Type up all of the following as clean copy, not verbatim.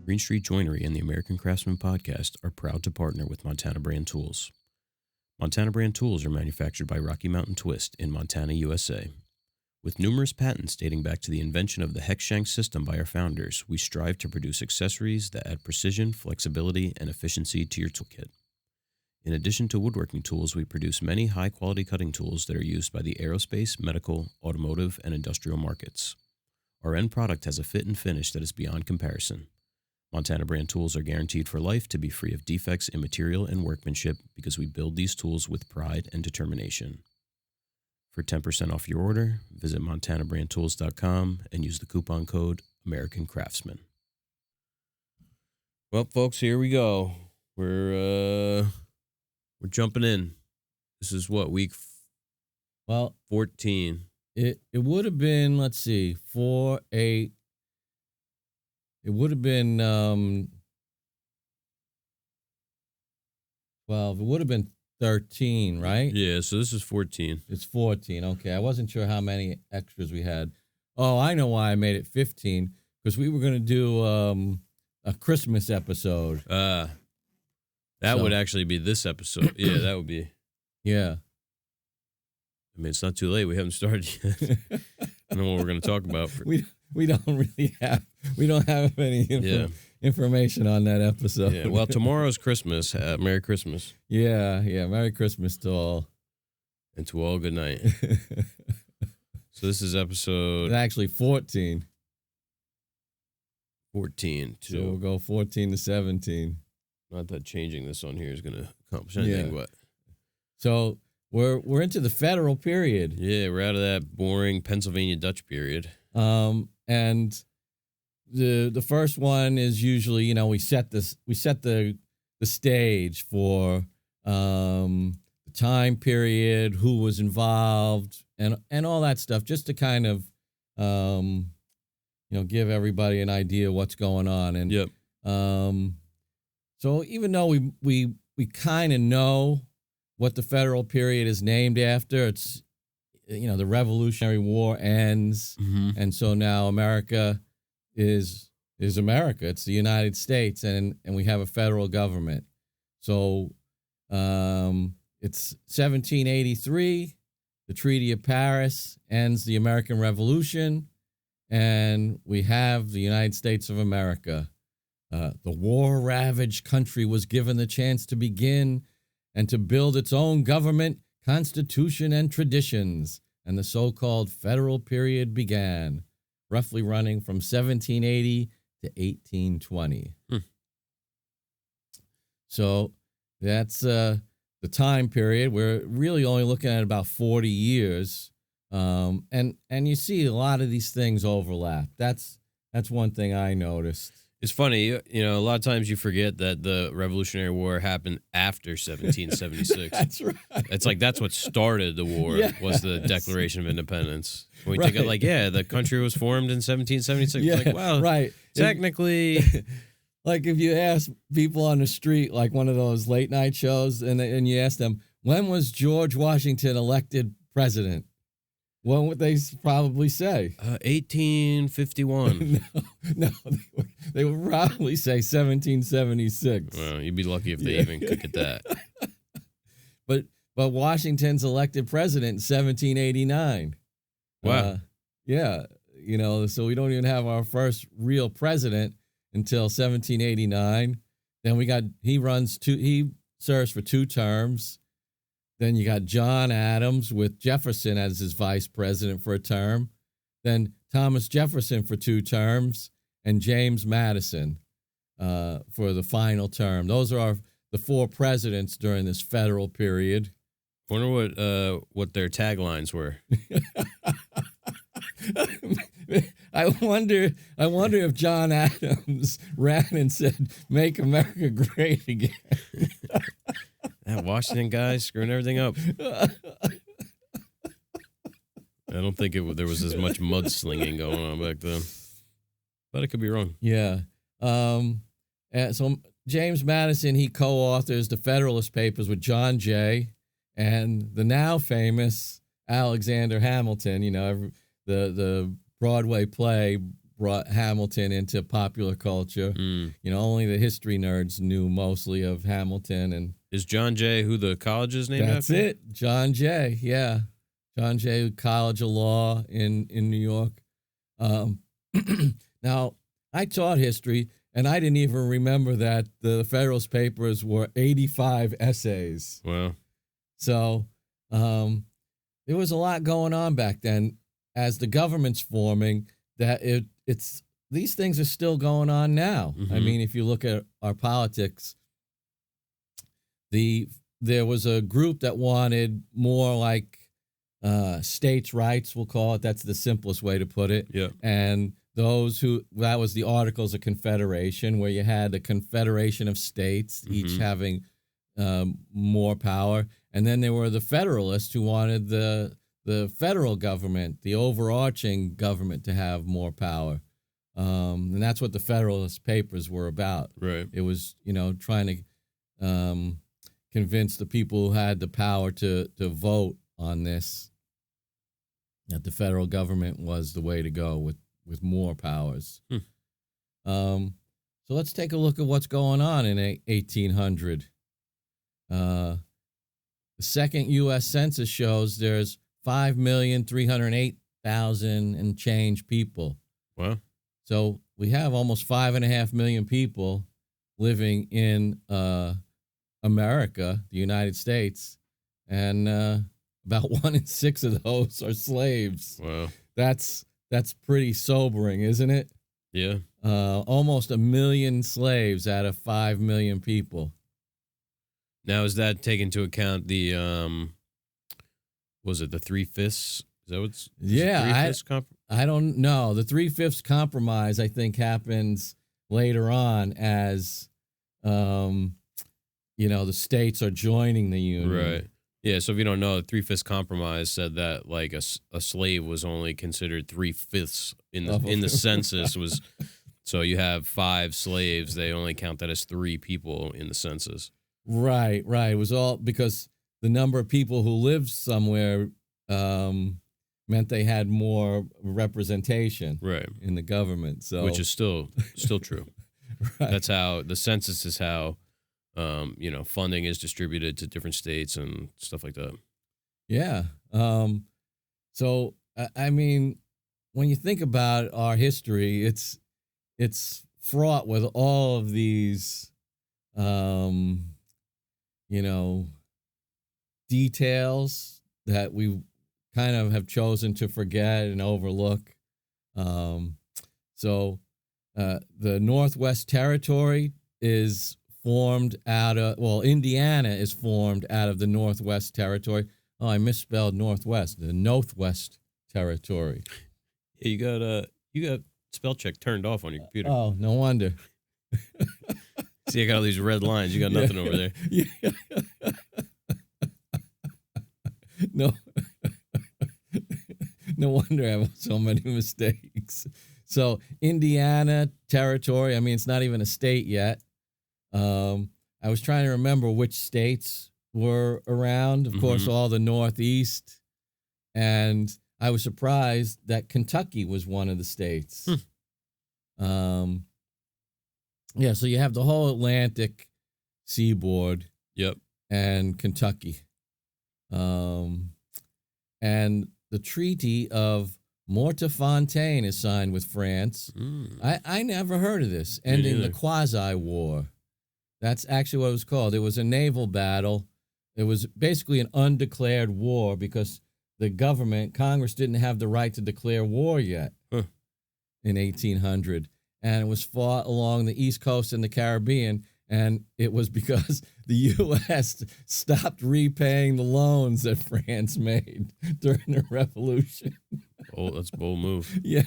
Greene Street Joinery and the American Craftsman podcast are proud to partner with Montana Brand Tools. Montana Brand Tools are manufactured by Rocky Mountain Twist in Montana, USA. With numerous patents dating back to the invention of the hex shank system by our founders, we strive to produce accessories that add precision, flexibility, and efficiency to your toolkit. In addition to woodworking tools, we produce many high-quality cutting tools that are used by the aerospace, medical, automotive, and industrial markets. Our end product has a fit and finish that is beyond comparison. Montana Brand Tools are guaranteed for life to be free of defects in material and workmanship because we build these tools with pride and determination. For 10% off your order, visit montanabrandtools.com and use the coupon code American Craftsman. Well, folks, here we go. We're jumping in. This is what, week 14. It would have been, let's see, 4, 8. It would have been 12. It would have been 13, right? Yeah, so this is 14. It's 14. Okay, I wasn't sure how many extras we had. Oh, I know why I made it 15, because we were going to do a Christmas episode. That would actually be this episode. Yeah, that would be. Yeah. I mean, it's not too late. We haven't started yet. I don't know what we're going to talk about. We don't really have any information on that episode. Yeah, well, tomorrow's Christmas. Merry Christmas. Yeah, Merry Christmas to all. And to all, good night. So this is episode... Actually, 14. 14. So we'll go 14 to 17. Not that changing this on here is going to accomplish anything, but... So we're into the federal period. Yeah, we're out of that boring Pennsylvania Dutch period. And the first one is usually, we set the stage for the time period, who was involved, and all that stuff, just to kind of give everybody an idea of what's going on. And yep. So even though we kind of know what the federal period is named after, it's the Revolutionary War ends, and so now America is America. It's the United States, and we have a federal government. So it's 1783. The Treaty of Paris ends the American Revolution, and we have the United States of America. The war-ravaged country was given the chance to begin and to build its own government, constitution, and traditions, and the so-called federal period began, roughly running from 1780 to 1820. So that's the time period. We're really only looking at about 40 years, and you see a lot of these things overlap. That's one thing I noticed. It's funny, a lot of times you forget that the Revolutionary War happened after 1776. That's right. It's like that's what started the war, was the Declaration of Independence. When we take it the country was formed in 1776. Yeah, like, well, right. Technically. Like if you ask people on the street, like one of those late night shows, and you ask them, when was George Washington elected president? What would they probably say? 1851. No, they would probably say 1776. Well, you'd be lucky if they even could get that. But Washington's elected president in 1789. Wow. So we don't even have our first real president until 1789. Then he serves for 2 terms. Then you got John Adams with Jefferson as his vice president for a term. Then Thomas Jefferson for 2 terms, and James Madison for the final term. Those are the 4 presidents during this federal period. Wonder what their taglines were. I wonder if John Adams ran and said, "Make America Great Again." That Washington guy screwing everything up. I don't think there was as much mudslinging going on back then, but I could be wrong. Yeah. So James Madison, he co-authors the Federalist Papers with John Jay and the now famous Alexander Hamilton. The Broadway play brought Hamilton into popular culture. Mm. You know, only the history nerds knew mostly of Hamilton. And is John Jay who the college is named that's after? it. John Jay. Yeah. John Jay College of Law in New York. Now, I taught history, and I didn't even remember that the Federalist Papers were 85 essays. Wow. So there was a lot going on back then. As the government's forming, that it's these things are still going on now. Mm-hmm. I mean, if you look at our politics, there was a group that wanted more like states' rights, we'll call it. That's the simplest way to put it. Yeah. And that was the Articles of Confederation, where you had the Confederation of States, each having more power. And then there were the Federalists who wanted the federal government, the overarching government, to have more power. And that's what the Federalist Papers were about. Right. It was, trying to convince the people who had the power to vote on this, that the federal government was the way to go with more powers. So let's take a look at what's going on in 1800. The second U.S. Census shows there's 5,308,000 and change people. Wow. So we have almost 5.5 million people living in America, the United States, and about 1 in 6 of those are slaves. Wow. That's pretty sobering, isn't it? Yeah. Almost 1 million slaves out of 5 million people. Now, is that take into account the was it the 3/5? Is that what's I don't know. The 3/5 compromise, I think, happens later on as the states are joining the union. Right. Yeah, so if you don't know, the 3/5 compromise said that like a slave was only considered 3/5 in the census was. So you have 5 slaves, they only count that as 3 people in the census. Right. It was all because the number of people who lived somewhere meant they had more representation in the government. So, which is still true. Right. That's how the census is how funding is distributed to different states and stuff like that. Yeah. So I mean, when you think about our history, it's fraught with all of these details that we kind of have chosen to forget and overlook. So the Northwest Territory is formed Indiana is formed out of the Northwest Territory. Oh, I misspelled Northwest, the Northwest Territory. Yeah, you got spell check turned off on your computer. Oh, no wonder. See, I got all these red lines. You got nothing over there. Yeah. No. No wonder I have so many mistakes. So Indiana Territory, I mean, it's not even a state yet. I was trying to remember which states were around. Of course, all the Northeast. And I was surprised that Kentucky was one of the states. Yeah, so you have the whole Atlantic seaboard. Yep. And Kentucky. And the Treaty of Mortefontaine is signed with France. I never heard of this. Ending the Quasi-War. That's actually what it was called. It was a naval battle. It was basically an undeclared war because the government, Congress, didn't have the right to declare war yet in 1800. And it was fought along the East Coast and the Caribbean. And it was because the U.S. stopped repaying the loans that France made during the Revolution. Oh, that's a bold move. Yeah.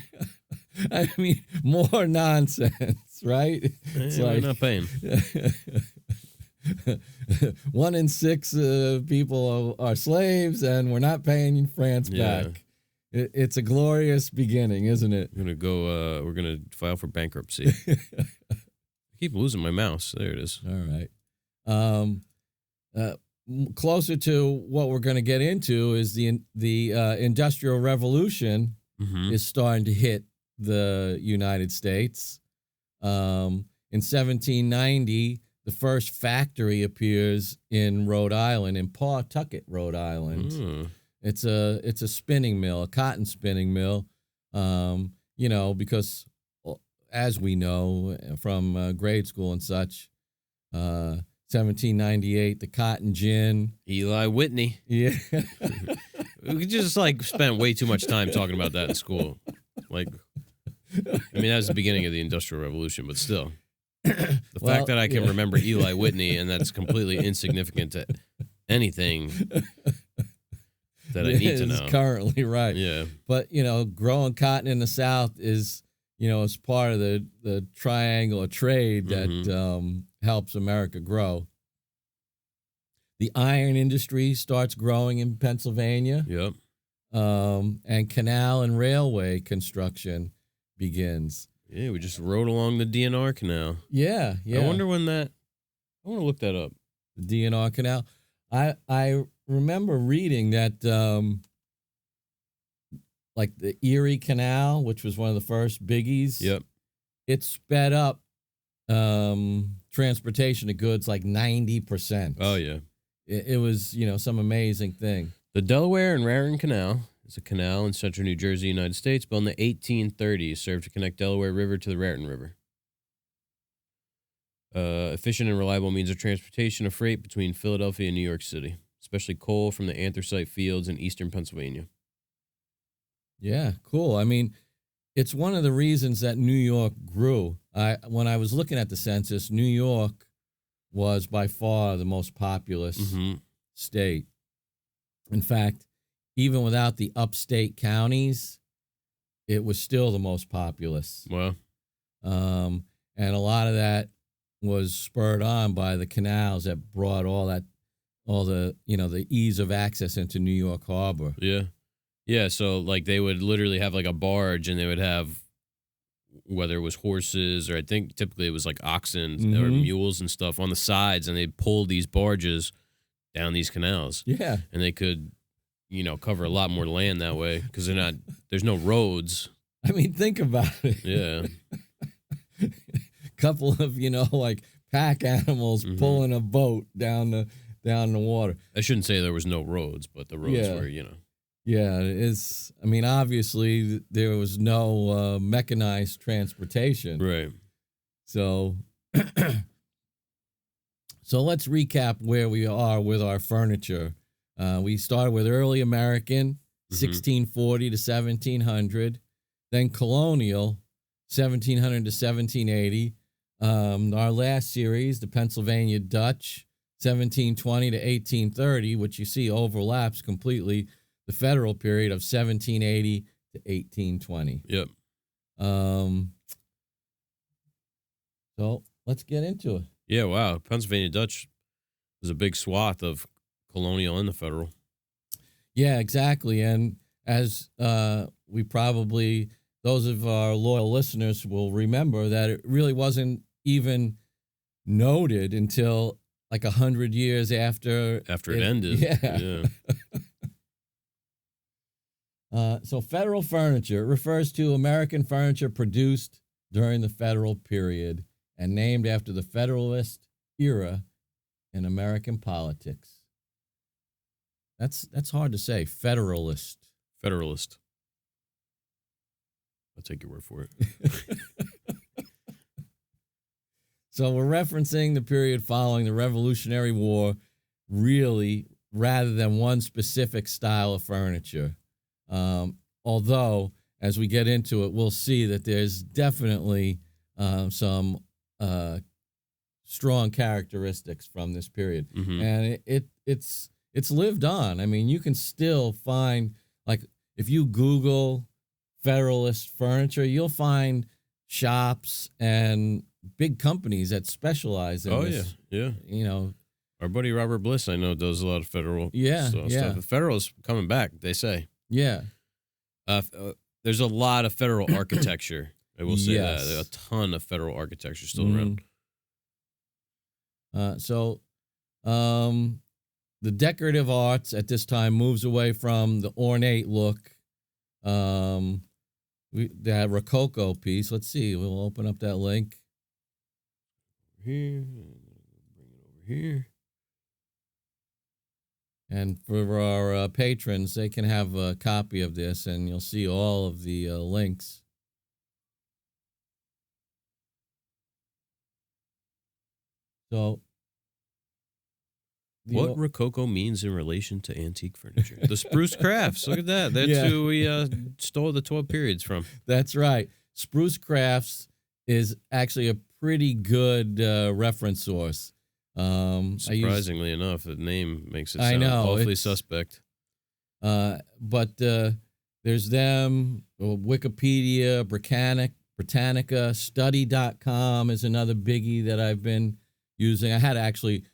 I mean, more nonsense, right? It's like, we're not paying. 1 in 6 people are slaves, and we're not paying France back. It's a glorious beginning, isn't it? We're gonna file for bankruptcy. I keep losing my mouse. There it is. All right. Closer to what we're going to get into is the Industrial Revolution is starting to hit the United States. In 1790, the first factory appears in Rhode Island, in Pawtucket, Rhode Island. It's a spinning mill, a cotton spinning mill. Because as we know from grade school and such, 1798, the cotton gin. Eli Whitney. Yeah. We just spent way too much time talking about that in school. That was the beginning of the Industrial Revolution, but still. The fact that I can remember Eli Whitney and that's completely insignificant to anything that I need to know. Currently, right. Yeah. But, growing cotton in the South is, is part of the triangle of trade that helps America grow. The iron industry starts growing in Pennsylvania. Yep. And canal and railway construction begins. Yeah, we just rode along the DNR Canal. Yeah. I wonder when I want to look that up. The DNR Canal. I remember reading that, the Erie Canal, which was one of the first biggies. Yep. It sped up transportation of goods 90%. Oh, yeah. It was, some amazing thing. The Delaware and Raritan Canal is a canal in central New Jersey, United States, built in the 1830s, served to connect Delaware River to the Raritan River. Efficient and reliable means of transportation of freight between Philadelphia and New York City, especially coal from the anthracite fields in eastern Pennsylvania. Yeah, cool. It's one of the reasons that New York grew. When I was looking at the census, New York was by far the most populous state. In fact, even without the upstate counties, it was still the most populous. Wow. And a lot of that was spurred on by the canals that brought all the ease of access into New York Harbor. Yeah. Yeah, so they would literally have a barge, and they would have, whether it was horses or I think typically it was oxen or mules and stuff on the sides, and they'd pull these barges down these canals. Yeah. And they could, cover a lot more land that way because there's no roads. Think about it. Yeah. Couple of, pack animals pulling a boat down the water. I shouldn't say there was no roads, but the roads were, Yeah, it's, obviously there was no mechanized transportation. Right. So let's recap where we are with our furniture. We started with early American, 1640 to 1700, then colonial, 1700 to 1780. Our last series, the Pennsylvania Dutch, 1720 to 1830, which you see overlaps completely the federal period of 1780 to 1820. Yep. So let's get into it. Yeah, wow. Pennsylvania Dutch was a big swath of colonial and the federal. Yeah, exactly. And as we probably, those of our loyal listeners will remember, that it really wasn't even noted until 100 years after it ended. Yeah. So federal furniture refers to American furniture produced during the federal period and named after the Federalist era in American politics. That's hard to say. Federalist. Federalist. I'll take your word for it. So we're referencing the period following the Revolutionary War, really, rather than one specific style of furniture. Although, as we get into it, we'll see that there's definitely some strong characteristics from this period. And it's lived on. You can still find, if you Google Federalist furniture, you'll find shops and big companies that specialize in this. Yeah. Our buddy Robert Bliss, I know, does a lot of federal stuff. The federal is coming back, they say. Yeah. There's a lot of federal architecture. I will say that. There's a ton of federal architecture still around. The decorative arts at this time moves away from the ornate look that Rococo piece. Let's see. We'll open up that link. Here, bring it over here. And for our patrons, they can have a copy of this, and you'll see all of the links. So, what Rococo means in relation to antique furniture. The spruce crafts. Look at that. That's who we stole the 12 periods from. That's right. Spruce crafts is actually a pretty good reference source. Surprisingly enough, the name makes it sound awfully suspect. But there's them, Wikipedia, Britannica, study.com is another biggie that I've been using. I had to actually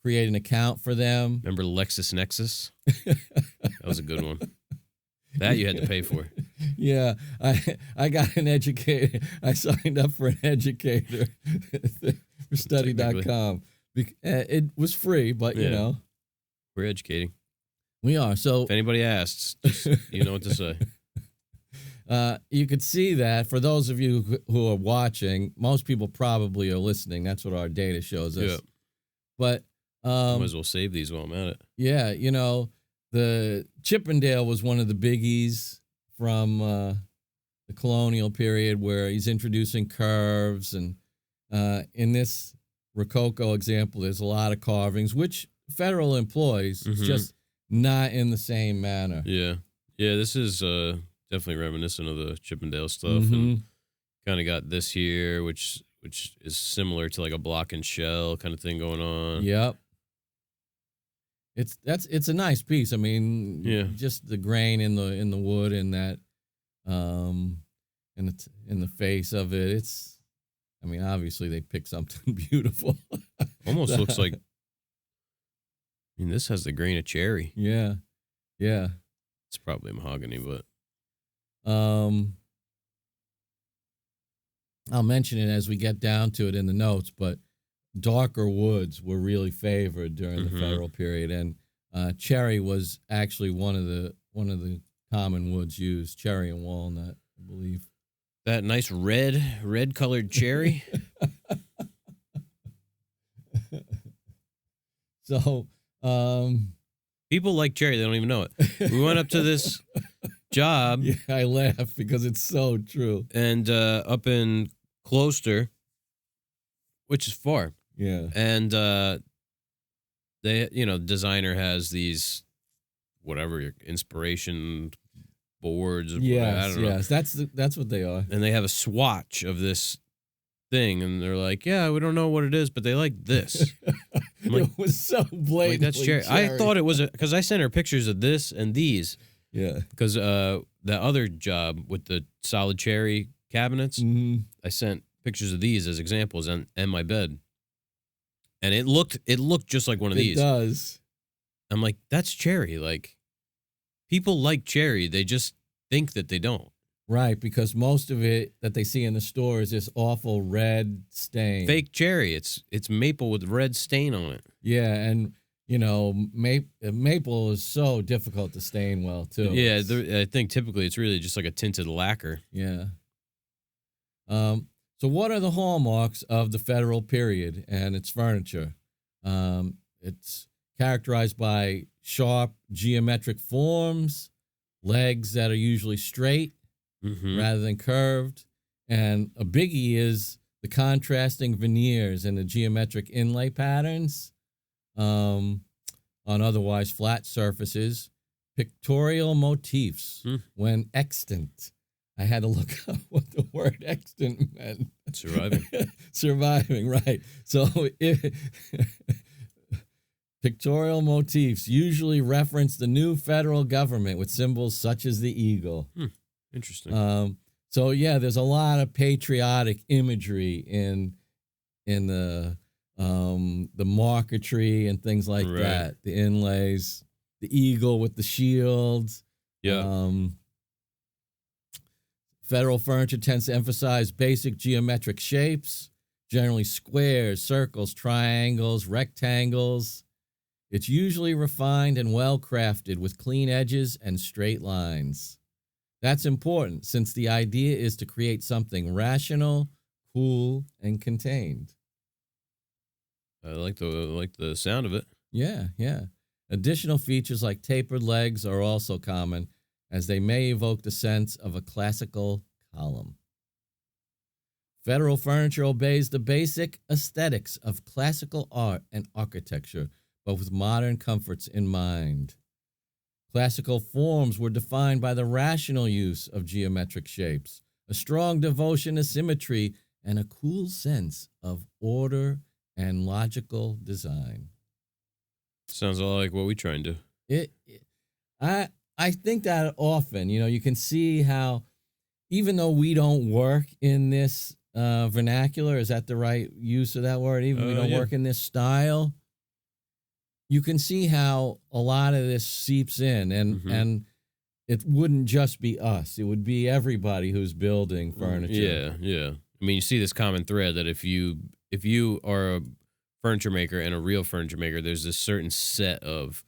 create an account for them. Remember LexisNexis? That was a good one. That you had to pay for. Yeah, I got an educator. I signed up for an educator for study.com. It was free, but, you know. We're educating. We are. So if anybody asks, just, you know what to say. You could see that for those of you who are watching, most people probably are listening. That's what our data shows us. Yeah. But might as well save these while I'm at it. Yeah, you know, the Chippendale was one of the biggies from the colonial period where he's introducing curves. And in this Rococo example, there's a lot of carvings, which Federal employs, just not in the same manner. Yeah. Yeah, this is definitely reminiscent of the Chippendale stuff. And kind of got this here, which is similar to like a block and shell kind of thing going on. Yep. It's a nice piece. I mean, just the grain in the wood and that in the face of it. It's, I mean, obviously they picked something beautiful. Almost looks like, I mean, this has the grain of cherry. Yeah. Yeah. It's probably mahogany, but I'll mention it as we get down to it in the notes, but darker woods were really favored during the Federal period, and cherry was actually one of the common woods used. Cherry and walnut, I believe. That nice red colored cherry. So, people like cherry; they don't even know it. We went up to this job. Yeah, I laugh because it's so true. And up in Closter, which is far. Yeah. And they, you know, designer has these whatever inspiration boards. Or yes, I don't know. Yes, that's what they are. And they have a swatch of this thing, and they're like, "Yeah, we don't know what it is, but they like this." Like, it was so blatant. Like, that's cherry. I thought it was because I sent her pictures of this and these. Yeah. Because the other job with the solid cherry cabinets, I sent pictures of these as examples and my bed. And it looked just like one of these. It does. I'm like, that's cherry. Like, people like cherry. They just think that they don't. Right, because most of it that they see in the store is this awful red stain. Fake cherry. It's maple with red stain on it. Yeah, and you know, maple is so difficult to stain well too. Yeah, I think typically it's really just like a tinted lacquer. Yeah. So what are the hallmarks of the Federal period and its furniture? It's characterized by sharp geometric forms, legs that are usually straight rather than curved, and a biggie is the contrasting veneers and the geometric inlay patterns on otherwise flat surfaces. Pictorial motifs when extant. I had to look up what the word extant meant. Surviving. Surviving, right. So pictorial motifs usually reference the new federal government with symbols such as the eagle. Interesting. So yeah, there's a lot of patriotic imagery in the marquetry and things like that. The inlays, the eagle with the shields. Yeah. Federal furniture tends to emphasize basic geometric shapes, generally squares, circles, triangles, rectangles. It's usually refined and well crafted with clean edges and straight lines. That's important since the idea is to create something rational, cool, and contained. I like the sound of it. Yeah, yeah. Additional features like tapered legs are also common, as they may evoke the sense of a classical column. Federal furniture obeys the basic aesthetics of classical art and architecture, but with modern comforts in mind. Classical forms were defined by the rational use of geometric shapes, a strong devotion to symmetry, and a cool sense of order and logical design. Sounds a lot like what we try and do. I think that often, you can see how, even though we don't work in this vernacular, is that the right use of that word? Even we don't work in this style, you can see how a lot of this seeps in, and it wouldn't just be us; it would be everybody who's building furniture. Yeah. I mean, you see this common thread that if you are a furniture maker and a real furniture maker, there's this certain set of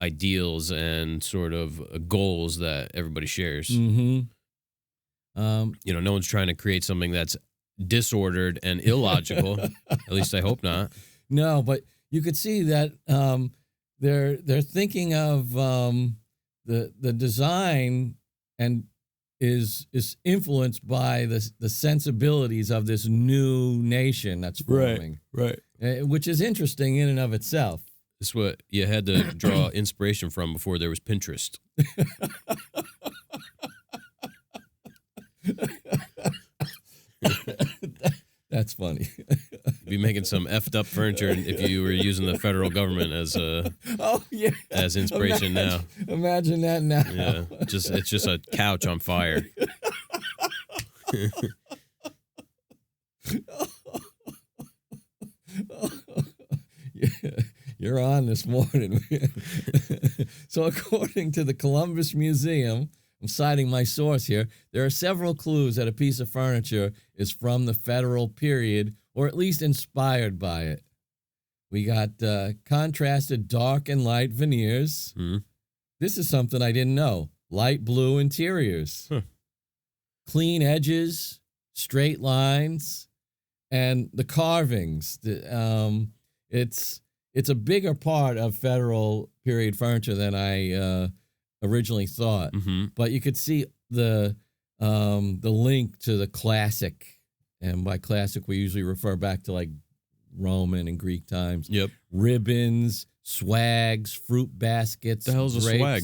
ideals and sort of goals that everybody shares. Mm-hmm. No one's trying to create something that's disordered and illogical. At least I hope not. No, but you could see that they're thinking of the design and is influenced by the sensibilities of this new nation that's forming, right. Which is interesting in and of itself. It's what you had to draw inspiration from before there was Pinterest. That's funny. You'd be making some effed up furniture if you were using the federal government as as inspiration now. Imagine that now. Yeah, it's just a couch on fire. Yeah, you're on this morning. So according to the Columbus Museum, I'm citing my source here, there are several clues that a piece of furniture is from the federal period, or at least inspired by it. We got contrasted dark and light veneers. Mm-hmm. This is something I didn't know. Light blue interiors. Huh. Clean edges, straight lines, and the carvings. It's a bigger part of federal period furniture than I originally thought. Mm-hmm. But you could see the link to the classic, and by classic we usually refer back to like Roman and Greek times. Yep. Ribbons, swags, fruit baskets. The hell's a swag?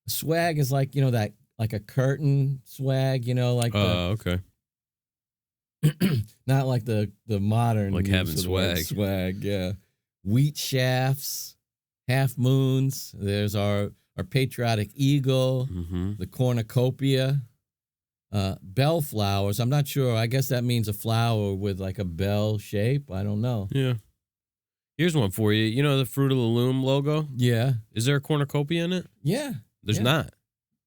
Swag is like, that like a curtain swag, like okay. not like the modern like having swag. Swag, yeah. Wheat shafts, half moons. There's our patriotic eagle, the cornucopia, bell flowers. I'm not sure. I guess that means a flower with like a bell shape. I don't know. Yeah. Here's one for you. You know the Fruit of the Loom logo? Yeah. Is there a cornucopia in it? Yeah. There's not.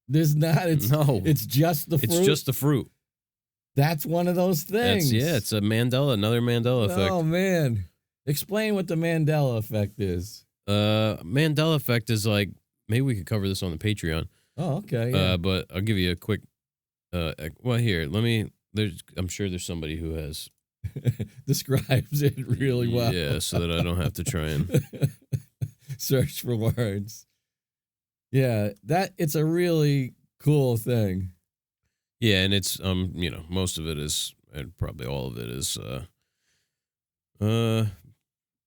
There's not. It's just the fruit. It's just the fruit. That's one of those things. It's a another Mandela effect. Oh, man. Explain what the Mandela effect is. Mandela effect is like, maybe we could cover this on the Patreon. Oh, okay. Yeah. But I'll give you a quick, here, I'm sure there's somebody who has. Describes it really well. Yeah, so that I don't have to try and search for words. Yeah, it's a really cool thing. Yeah, and it's most of it is, and probably all of it is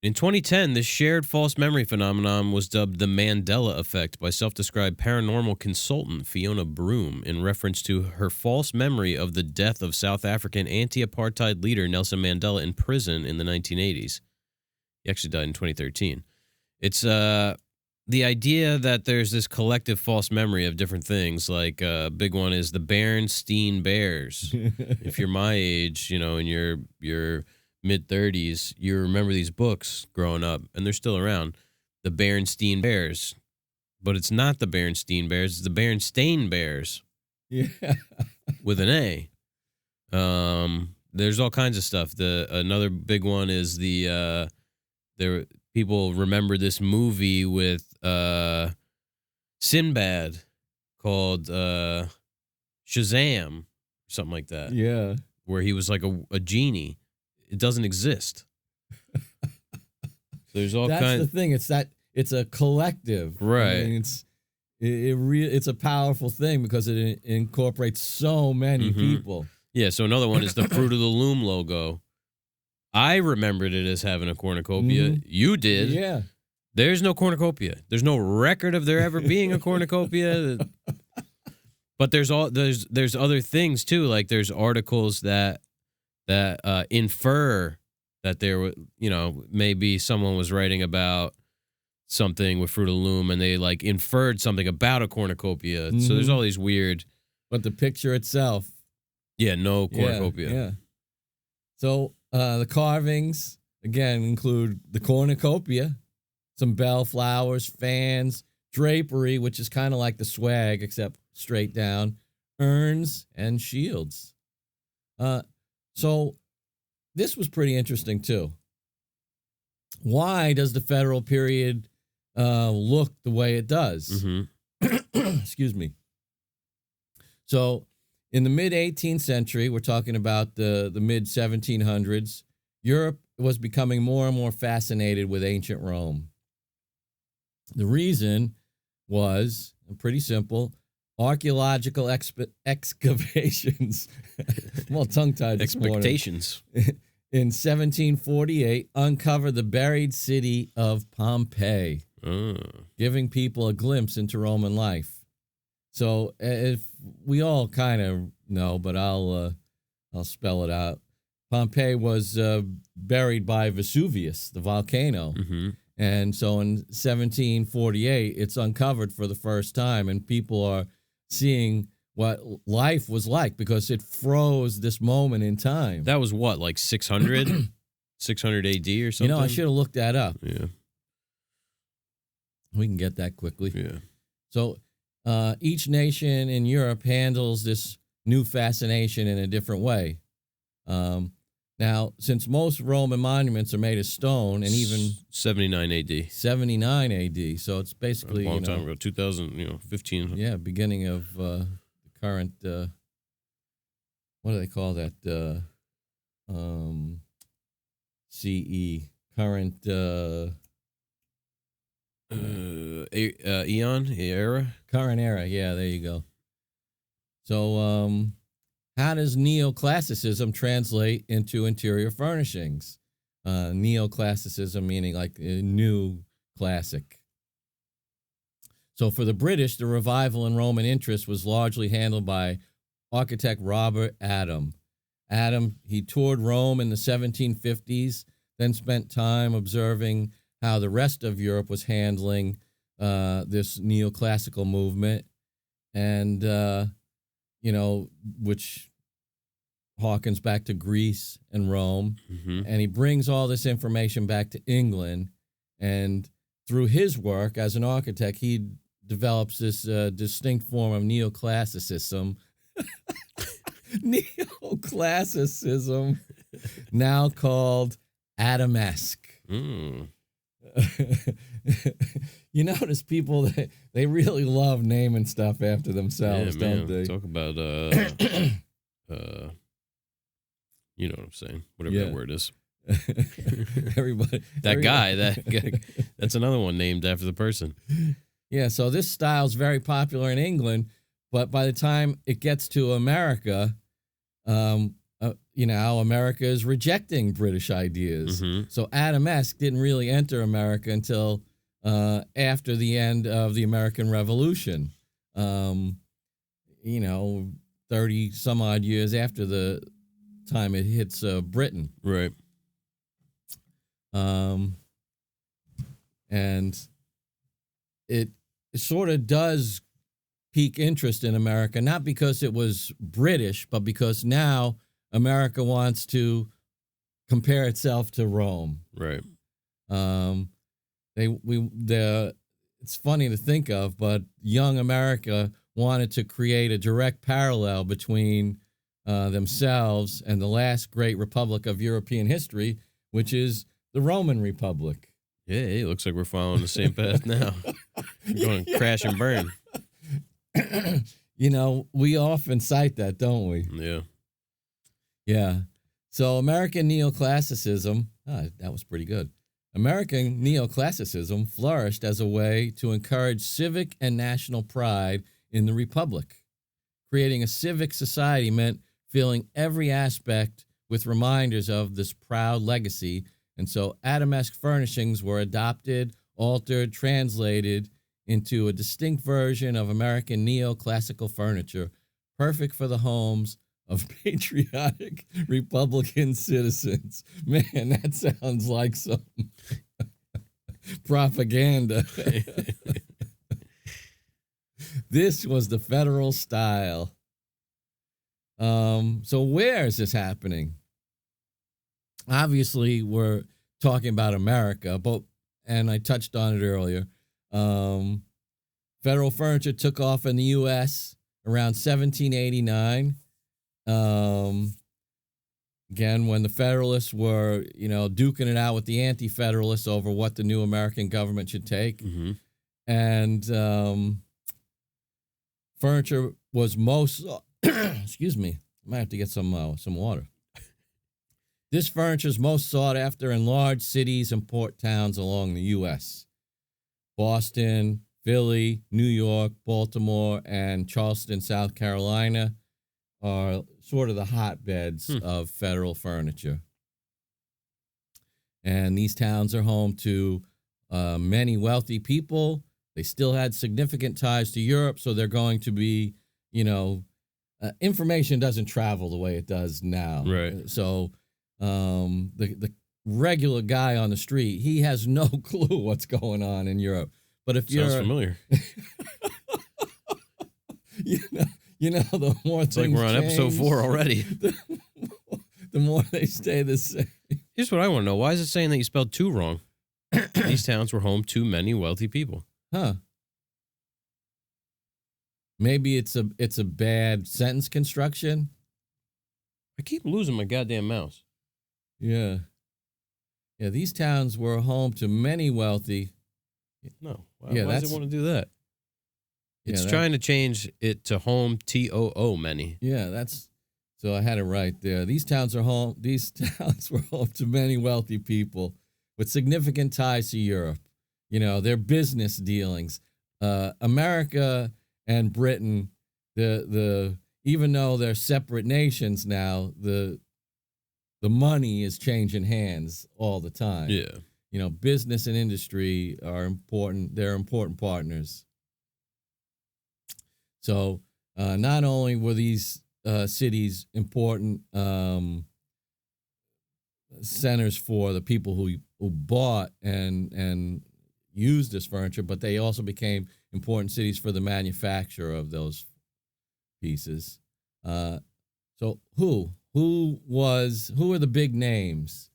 in 2010, this shared false memory phenomenon was dubbed the Mandela effect by self-described paranormal consultant Fiona Broom in reference to her false memory of the death of South African anti-apartheid leader Nelson Mandela in prison in the 1980s. He actually died in 2013. It's the idea that there's this collective false memory of different things. Like a big one is the Berenstain Bears. If you're my age, in your mid-30s, you remember these books growing up, and they're still around. The Berenstain Bears. But it's not the Berenstain Bears, it's the Berenstain Bears. Yeah. With an A. There's all kinds of stuff. Another big one is people remember this movie with Sinbad called Shazam, something like that. Yeah. Where he was like a genie. It doesn't exist. There's all That's kinds. the thing. It's a collective. Right. I mean, it's a powerful thing because it incorporates so many people. Yeah, so another one is the Fruit of the Loom logo. I remembered it as having a cornucopia. You did. Yeah. There's no cornucopia. There's no record of there ever being a cornucopia. But there's other things too. Like there's articles that infer that there, maybe someone was writing about something with Fruit of the Loom and they like inferred something about a cornucopia. So there's all these weird. But the picture itself. Yeah, no cornucopia. Yeah. So the carvings, again, include the cornucopia, some bell flowers, fans, drapery, which is kind of like the swag, except straight down, urns, and shields. So this was pretty interesting, too. Why does the Federal period look the way it does? Excuse me. So in the mid-18th century, we're talking about the mid-1700s, Europe was becoming more and more fascinated with ancient Rome. The reason was pretty simple. Archaeological excavations, I'm all tongue-tied this Expectations. morning, in 1748 uncovered the buried city of Pompeii, giving people a glimpse into Roman life. So if we all kind of know, but I'll spell it out. Pompeii was buried by Vesuvius, the volcano. And so in 1748, it's uncovered for the first time, and people are seeing what life was like because it froze this moment in time. That was what, like 600? 600 AD or something? I should have looked that up. Yeah. We can get that quickly. Yeah. So each nation in Europe handles this new fascination in a different way. Now, since most Roman monuments are made of stone, and even 79 AD. 79 AD, so it's basically a long time ago, 2015. Yeah, beginning of the current. What do they call that? CE current. Eon era. Current era. Yeah, there you go. So, how does neoclassicism translate into interior furnishings? Neoclassicism meaning like a new classic. So for the British, the revival in Roman interest was largely handled by architect Robert Adam. Adam, he toured Rome in the 1750s, then spent time observing how the rest of Europe was handling this neoclassical movement, and, which harkens back to Greece and Rome. And he brings all this information back to England, and through his work as an architect, he develops this distinct form of neoclassicism. Neoclassicism, now called Adamesque. You notice people, they really love naming stuff after themselves, don't they? Talk about, you know what I'm saying? Whatever that word is. Everybody. That's another one named after the person. Yeah, so this style is very popular in England, but by the time it gets to America, America is rejecting British ideas. So Adamesque didn't really enter America until after the end of the American Revolution. 30 some odd years after the time it hits Britain. Right. And it sort of does pique interest in America, not because it was British, but because now America wants to compare itself to Rome. Right. It's funny to think of, but young America wanted to create a direct parallel between themselves and the last great republic of European history, which is the Roman Republic. Yeah, it looks like we're following the same path now. We're going to crash and burn. We often cite that, don't we? Yeah. Yeah. So American neoclassicism, that was pretty good. American neoclassicism flourished as a way to encourage civic and national pride in the Republic. Creating a civic society meant filling every aspect with reminders of this proud legacy, and so Adamesque furnishings were adopted, altered, translated into a distinct version of American neoclassical furniture, perfect for the homes of patriotic Republican citizens. Man, that sounds like some propaganda. This was the federal style. So where is this happening? Obviously, we're talking about America, and I touched on it earlier. Federal furniture took off in the U.S. around 1789. Again, when the Federalists were, duking it out with the Anti-Federalists over what the new American government should take. Mm-hmm. And furniture was most, excuse me, I might have to get some water. This furniture is most sought after in large cities and port towns along the U.S. Boston, Philly, New York, Baltimore, and Charleston, South Carolina are sort of the hotbeds of federal furniture. And these towns are home to many wealthy people. They still had significant ties to Europe, so they're going to be, information doesn't travel the way it does now. Right. So the regular guy on the street, he has no clue what's going on in Europe. But if Sounds familiar. The more it's like we're on episode 4 already. The more they stay the same. Here's what I want to know. Why is it saying that you spelled two wrong? These towns were home to many wealthy people. Huh. Maybe it's a bad sentence construction. I keep losing my goddamn mouse. Yeah. Yeah, these towns were home to many wealthy. No. Why does it want to do that? It's trying to change it to home, TOO, many. Yeah, so I had it right there. These towns were home to many wealthy people with significant ties to Europe. Their business dealings. America and Britain, even though they're separate nations now, the money is changing hands all the time. Yeah. Business and industry are important. They're important partners. So not only were these cities important centers for the people who bought and used this furniture, but they also became important cities for the manufacture of those pieces. So who are the big names?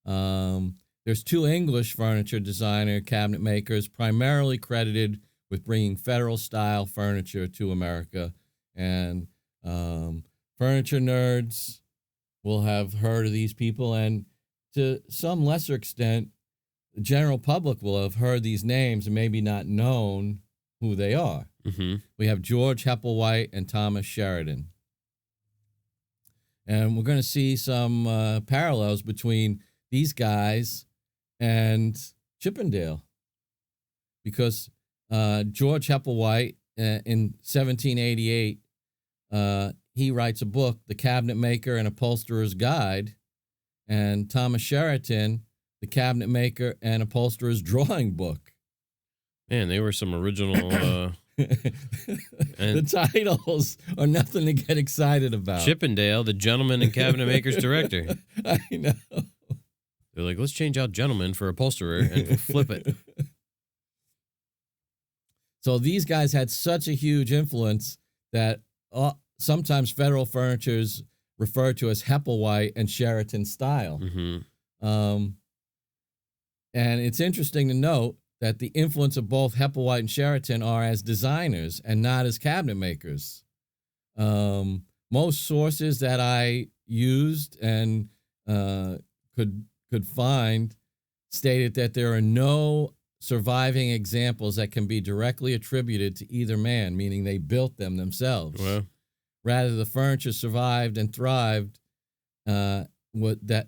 There's 2 English furniture designer cabinet makers primarily credited with bringing federal-style furniture to America. And furniture nerds will have heard of these people, and to some lesser extent, the general public will have heard these names and maybe not known who they are. Mm-hmm. We have George Hepplewhite and Thomas Sheridan. And we're going to see some parallels between these guys and Chippendale, because George Hepplewhite, in 1788, he writes a book, The Cabinet Maker and Upholsterer's Guide, and Thomas Sheridan, The Cabinet Maker and Upholsterer's Drawing Book. Man, they were some original... The titles are nothing to get excited about. Chippendale, the Gentleman and Cabinet Maker's Director. I know. They're like, let's change out gentleman for upholsterer and flip it. So these guys had such a huge influence that sometimes federal furniture is referred to as Hepplewhite and Sheraton style. Mm-hmm. And it's interesting to note that the influence of both Hepplewhite and Sheraton are as designers and not as cabinet makers. Most sources that I used and could find stated that there are no surviving examples that can be directly attributed to either man, meaning they built them themselves. Well, Rather, the furniture survived and thrived. That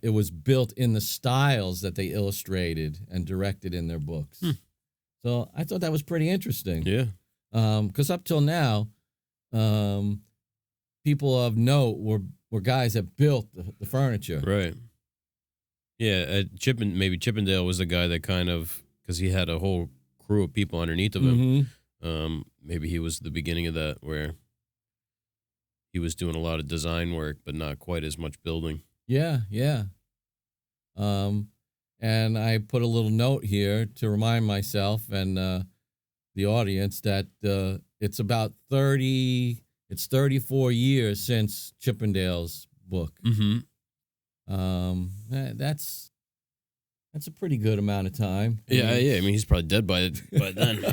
it was built in the styles that they illustrated and directed in their books. So I thought that was pretty interesting. yeah. Because up till now, people of note were guys that built the furniture. Right. Yeah, maybe Chippendale was the guy that kind of, because he had a whole crew of people underneath of him. Maybe he was the beginning of that, where he was doing a lot of design work, but not quite as much building. Yeah. And I put a little note here to remind myself and the audience that it's about 34 years since Chippendale's book. That's a pretty good amount of time. Yeah. I mean, he's probably dead by then.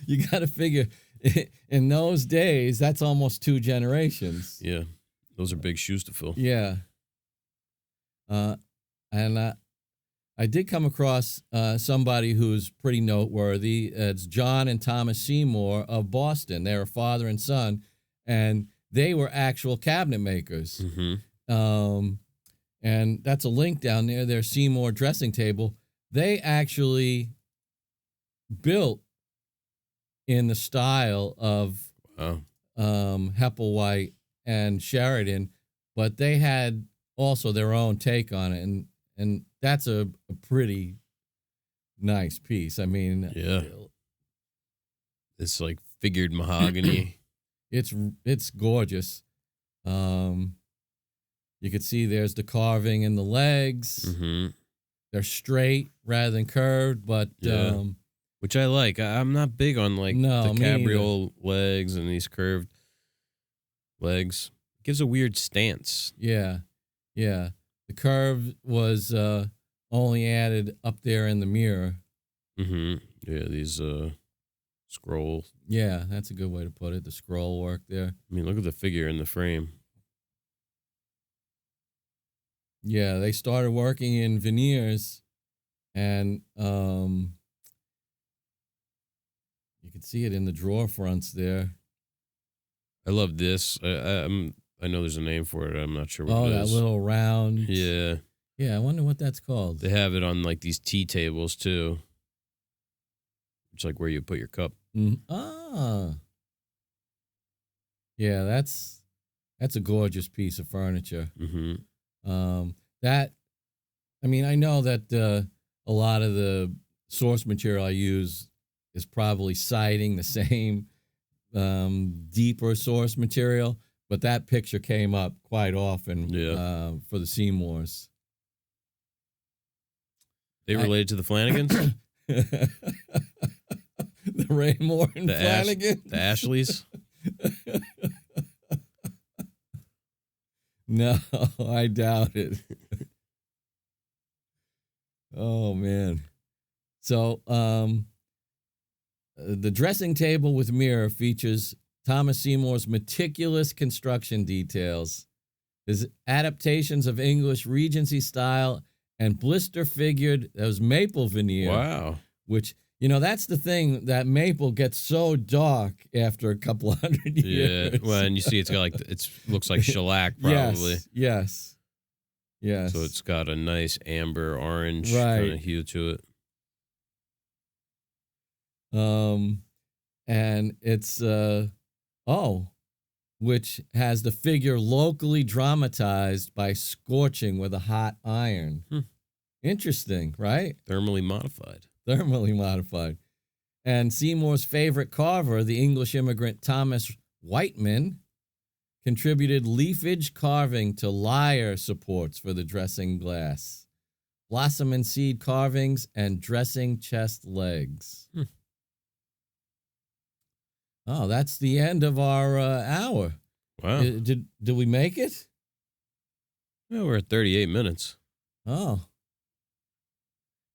You got to figure, in those days, that's almost 2 generations. Yeah, those are big shoes to fill. Yeah. And I did come across somebody who's pretty noteworthy. It's John and Thomas Seymour of Boston. They're a father and son, and they were actual cabinet makers. And that's a link down there, their Seymour dressing table. They actually built in the style of Hepplewhite and Sheridan, but they had also their own take on it, and that's a pretty nice piece. I mean, yeah, it's like figured mahogany. It's gorgeous. You could see there's the carving in the legs. They're straight rather than curved, but which I like. I'm not big on the cabriole legs and these curved legs. It gives a weird stance. Yeah. The curve was only added up there in the mirror. Yeah, these scrolls. Yeah, that's a good way to put it. The scroll work there. I mean, look at the figure in the frame. Yeah, they started working in veneers, and you can see it in the drawer fronts there. I love this. I know there's a name for it. I'm not sure what it is. Oh, that little round. Yeah. Yeah, I wonder what that's called. They have it on like these tea tables too. It's like where you put your cup. Yeah, that's a gorgeous piece of furniture. I know that a lot of the source material I use is probably citing the same deeper source material, but that picture came up quite often for the Seymours. They related to the Flanagans? The Raymore and Flanagan? The Ashleys? No, I doubt it. Oh, man. So, the dressing table with mirror features Thomas Seymour's meticulous construction details, his adaptations of English Regency style, and blister-figured, those maple veneer. Wow. Which, that's the thing, that maple gets so dark after a couple hundred years. Yeah, well, and you see it's got looks like shellac probably. Yes. So it's got a nice amber orange kind of hue to it. And it's, which has the figure locally dramatized by scorching with a hot iron. Interesting, right? Thermally modified. And Seymour's favorite carver, the English immigrant Thomas Whiteman, contributed leafage carving to lyre supports for the dressing glass, blossom and seed carvings, and dressing chest legs. Oh, that's the end of our hour. Wow. Did we make it? Well, we're at 38 minutes. Oh.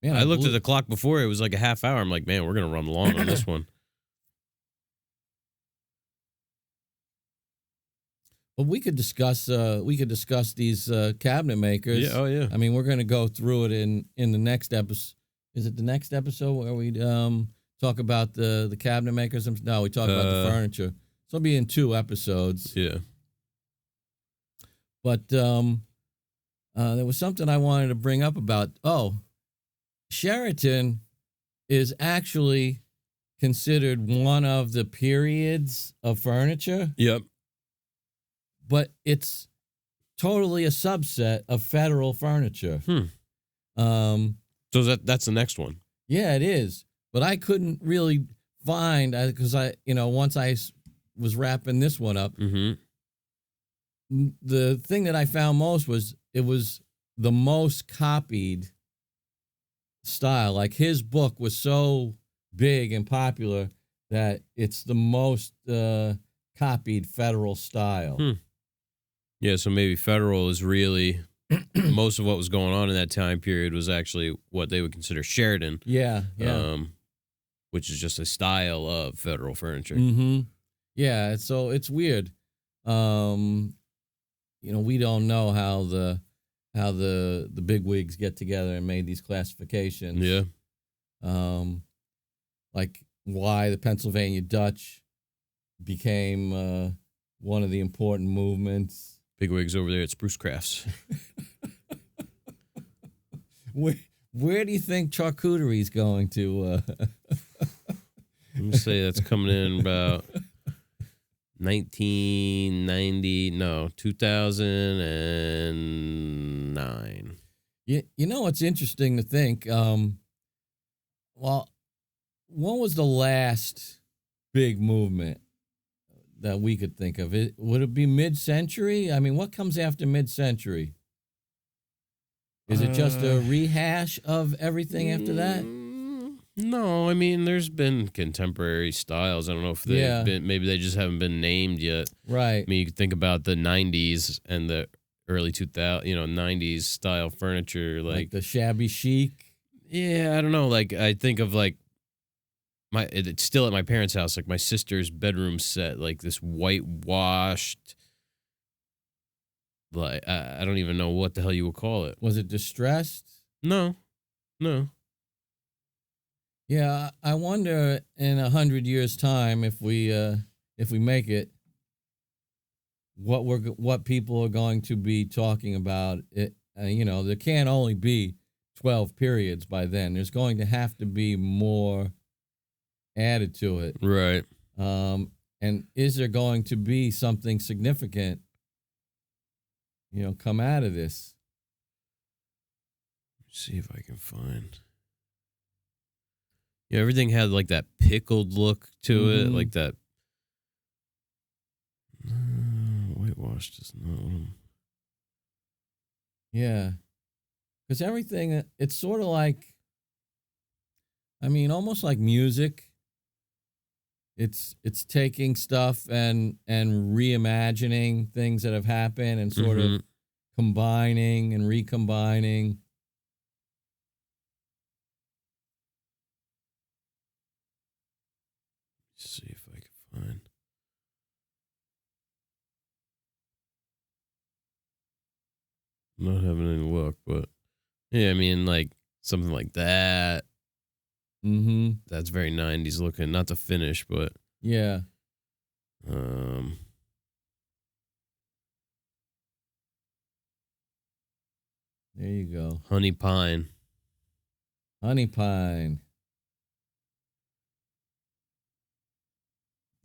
Man, I looked at the clock before. It was like a half hour. I'm like, man, we're going to run long on this one. Well, we could discuss these cabinet makers. Yeah, oh yeah. I mean, we're going to go through it in the next episode, Is it the next episode where we talk about the cabinet makers? No, we talk about the furniture. So it'll be in 2 episodes. Yeah. But there was something I wanted to bring up about. Sheraton is actually considered one of the periods of furniture. Yep. But it's totally a subset of Federal furniture. So that's the next one. Yeah, it is. But I couldn't really find, because once I was wrapping this one up, the thing that I found most was it was the most copied style. Like his book was so big and popular that it's the most copied Federal style. Yeah, so maybe Federal is really most of what was going on in that time period was actually what they would consider Sheraton. Yeah. Which is just a style of Federal furniture. Yeah, so it's weird. We don't know how the bigwigs get together and made these classifications. Yeah. Like why the Pennsylvania Dutch became one of the important movements. Bigwigs over there at Spruce Crafts. Where do you think charcuterie is going to? Let me say that's coming in about 2009. You know what's interesting to think? When was the last big movement that we could think of? Would it be mid-century? I mean, what comes after mid-century? Is it just a rehash of everything after that? No, I mean, there's been contemporary styles. I don't know if they've been, maybe they just haven't been named yet. Right. I mean, you could think about the 90s and the early 2000s, 90s style furniture. Like the shabby chic. Yeah, I don't know. Like, I think of like, it's still at my parents' house, like my sister's bedroom set, like this whitewashed, like, I don't even know what the hell you would call it. Was it distressed? No. Yeah, I wonder in 100 years' time if we make it, what people are going to be talking about. It, there can't only be 12 periods by then. There's going to have to be more added to it, right? And is there going to be something significant, come out of this? Let's see if I can find. Yeah, everything had like that pickled look to it, like that. Whitewashed is not. Yeah, because everything, it's sort of like, almost like music. It's taking stuff and reimagining things that have happened and sort of combining and recombining. Let's see if I can find. I'm not having any luck, but yeah, I mean, like something like that. That's very 90s looking. Not the finish, but yeah. There you go. Honey pine.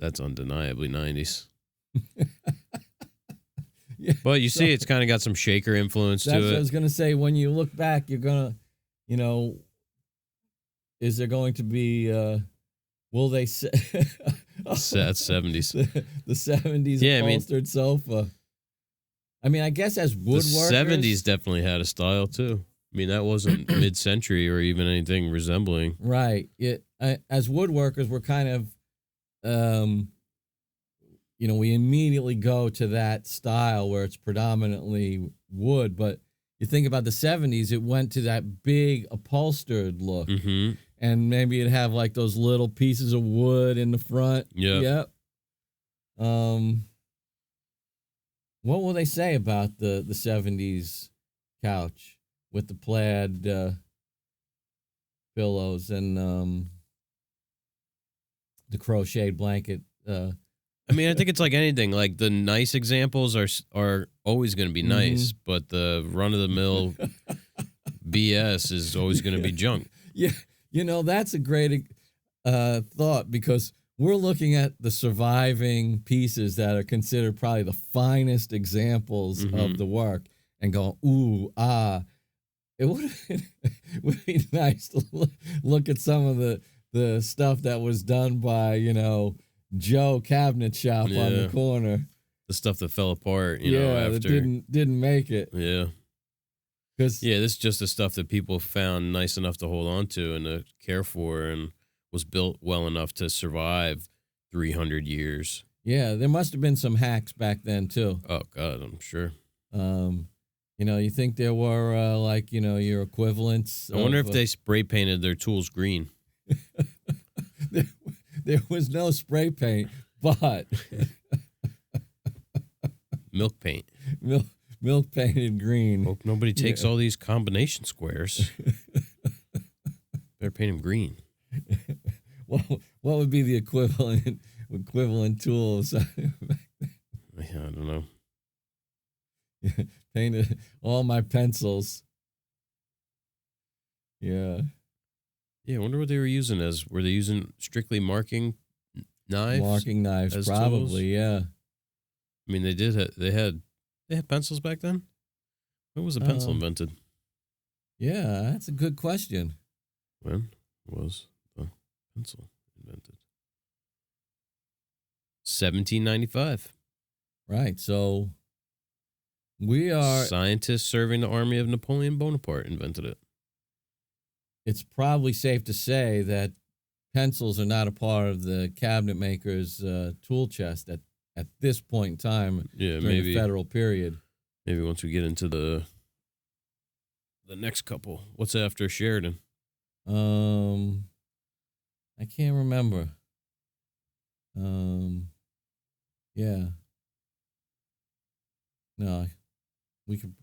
That's undeniably 90s. Yeah, but you see, it's kind of got some shaker influence to it. That's what I was going to say. When you look back, you're going to, is there going to be, will they say? That's 70s. The 70s upholstered sofa. I mean, I guess as woodworkers. The 70s definitely had a style, too. I mean, that wasn't mid-century or even anything resembling. Right. As woodworkers, we're kind of, we immediately go to that style where it's predominantly wood. But you think about the 70s, it went to that big upholstered look. And maybe it'd have like those little pieces of wood in the front. Yep. What will they say about the 70s couch with the plaid pillows and the crocheted blanket. I mean, I think it's like anything. Like the nice examples are always going to be nice, but the run of the mill BS is always going to be junk. Yeah, that's a great thought, because we're looking at the surviving pieces that are considered probably the finest examples of the work, and going, ooh, ah. It would be nice to look at some of the stuff that was done by, Joe Cabinet Shop on the corner. The stuff that fell apart, after. That didn't make it. Yeah. This is just the stuff that people found nice enough to hold on to and to care for, and was built well enough to survive 300 years. Yeah, there must have been some hacks back then, too. Oh, God, I'm sure. You think there were, your equivalents? I wonder if they spray painted their tools green. There was no spray paint, but milk paint. Milk painted green. Hope nobody takes all these combination squares. Better paint them green. What would be the equivalent tools? I don't know. Painted all my pencils. Yeah. Yeah, I wonder what they were using as. Were they using strictly marking knives? Marking knives, probably, tools? Yeah. I mean, they had pencils back then? When was a pencil invented? Yeah, that's a good question. When was the pencil invented? 1795. Right, so we are... Scientists serving the army of Napoleon Bonaparte invented it. It's probably safe to say that pencils are not a part of the cabinet maker's tool chest at this point in time during the federal period. Maybe once we get into the next couple. What's after Sheridan? I can't remember. Yeah. No, we could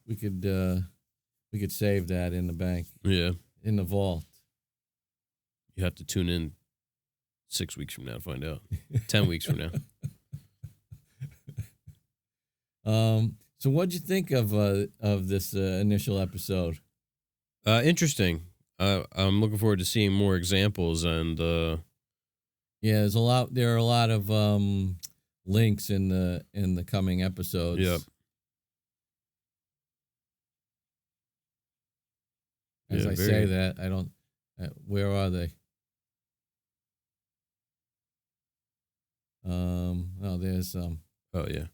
save that in the bank. Yeah. In the vault. You have to tune in 6 weeks from now to find out. 10 weeks from now. So what'd you think of this initial episode? Interesting. I'm looking forward to seeing more examples, and yeah, there are a lot of links in the coming episodes. Yep. As I say that, I don't. Where are they? Oh, there's some. Oh yeah,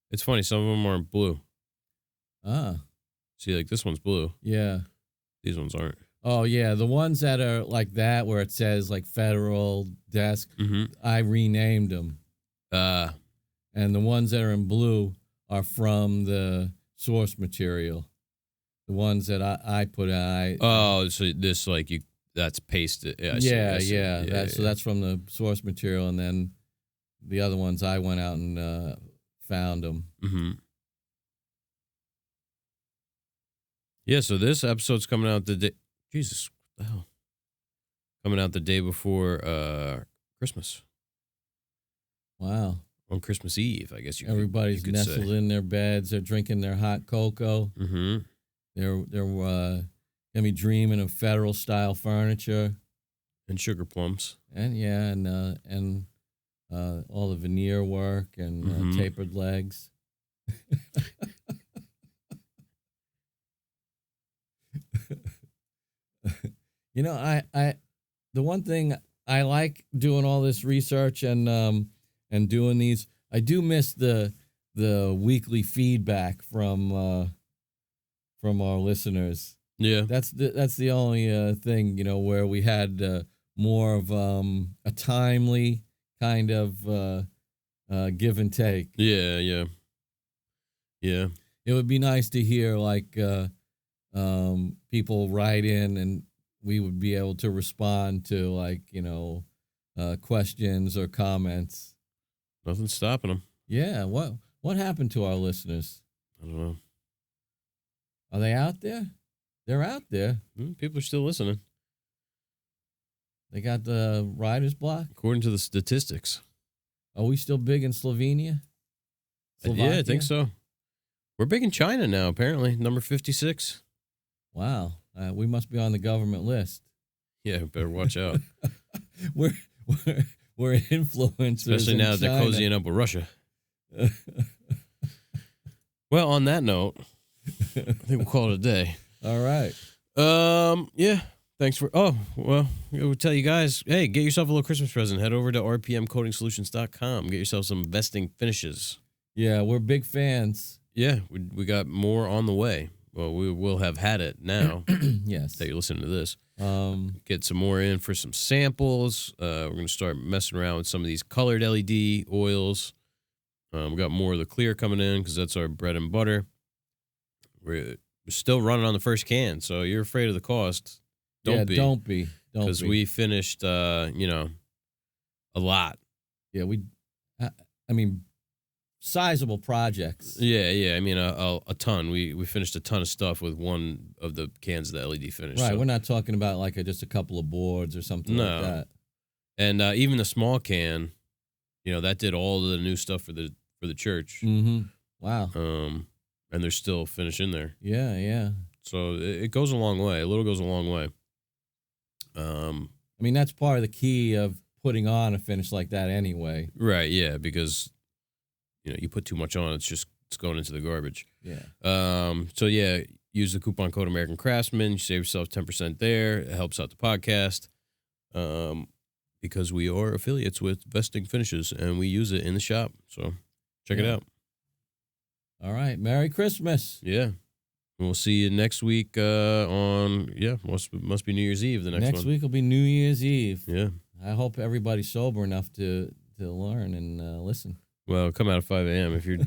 it's funny. Some of them aren't blue. Ah. See, like this one's blue. Yeah. These ones aren't. Oh yeah, the ones that are like that, where it says like Federal Desk, I renamed them. And the ones that are in blue are from the source material. The ones that I put out. So this that's pasted. Yeah, I see. So that's from the source material, and then the other ones I went out and found them. Mm-hmm. Yeah, so this episode's coming out the day. Jesus, what the hell? Coming out the day before Christmas. Wow. On Christmas Eve, I guess Everybody's you could nestled say. in their beds. They're drinking their hot cocoa. Mm-hmm. They're gonna be dreaming of Federal style furniture and sugar plums. And all the veneer work and tapered legs. I the one thing I like doing all this research and doing these, I do miss the weekly feedback from our listeners. Yeah, that's the only thing where we had more of a timely kind of give and take. Yeah. It would be nice to hear people write in, and we would be able to respond to questions or comments. Nothing's stopping them. Yeah. What happened to our listeners? I don't know. Are they out there? They're out there. People are still listening. They got the writer's block? According to the statistics. Are we still big in Slovenia? Yeah, I think so. We're big in China now, apparently. Number 56. Wow. We must be on the government list. Yeah, better watch out. we're influencers. Especially now that they're China. cozying up with Russia. Well, on that note, I think we'll call it a day. All right. Yeah. Thanks for. Oh, well, we'll tell you guys. Hey, get yourself a little Christmas present. Head over to rpmcoatingsolutions.com. Get yourself some vesting finishes. Yeah, we're big fans. Yeah, we got more on the way. Well, we will have had it now. Yes. That you're listening to this. Get some more in for some samples. We're going to start messing around with some of these colored LED oils. We got more of the clear coming in because that's our bread and butter. We're still running on the first can, so you're afraid of the cost. Don't be. Because we finished, a lot. Yeah, I mean, sizable projects. Yeah. I mean, a ton. We finished a ton of stuff with one of the cans of the LED finish. Right, so. we're not talking about like just a couple of boards or something like that. And even the small can, that did all the new stuff for the church. Mm-hmm. Wow. And there's still finish in there. Yeah. So it goes a long way. A little goes a long way. I mean, that's part of the key of putting on a finish like that anyway. Right, yeah, because, you put too much on, it's going into the garbage. Yeah. So, yeah, use the coupon code American Craftsman. You save yourself 10% there. It helps out the podcast because we are affiliates with Vesting Finishes, and we use it in the shop. So, check it out. All right. Merry Christmas. Yeah. We'll see you next week must be New Year's Eve, the next one. Next week will be New Year's Eve. Yeah. I hope everybody's sober enough to learn and listen. Well, come out at 5 a.m. if you're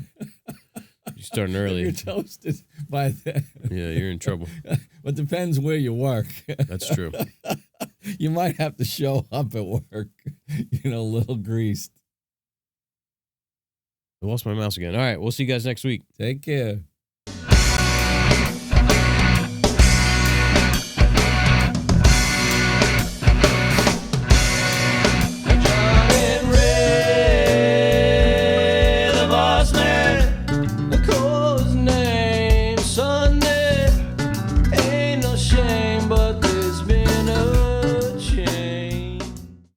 starting early. You're toasted by then. Yeah, you're in trouble. It depends where you work. That's true. You might have to show up at work, a little greased. I lost my mouse again. All right, we'll see you guys next week. Take care.